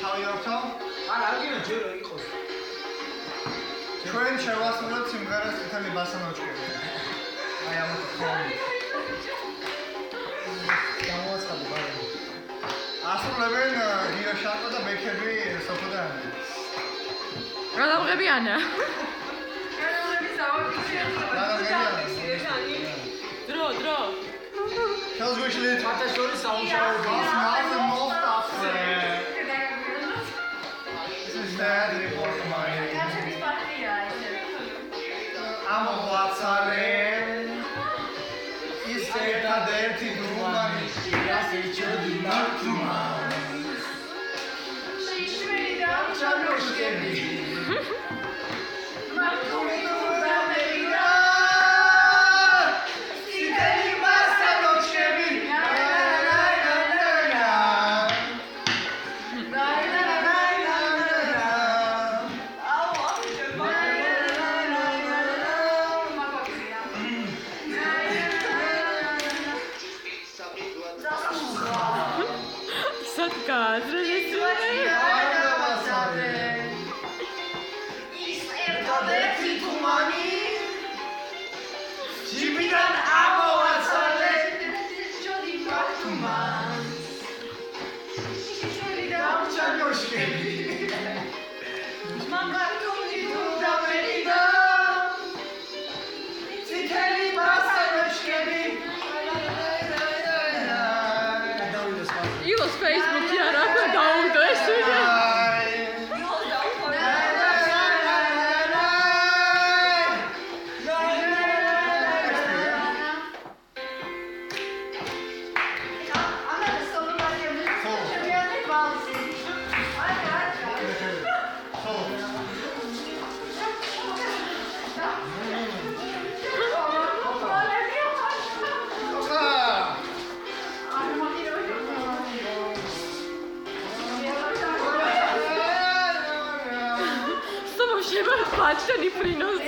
თავიორთო? არა, აგინა ჯერო იყოს. ჩვენ შევასრულებთ სიმღერას წითელი ბასანოჩკები. აი ამათ ხოლმე. გამოაცხადე ბარი. ასრულებენ გია შარკო და ბექები სოფო და ანა. გადავღები ანა. დრო. Tells which lit. მათე შორის საუნდშაუბი. Smells the most after. This is that report of mine. I'm a WhatsApp. Is there a dirty woman? Yes, it's your demand. She's really down, Patrzcie, frinos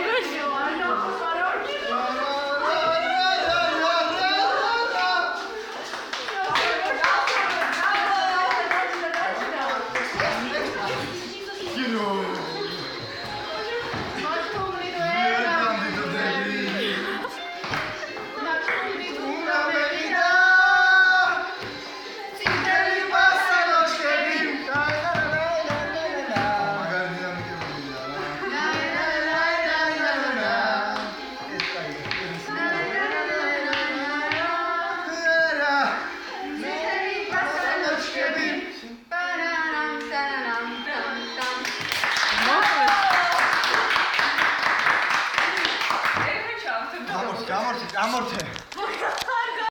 Amorte.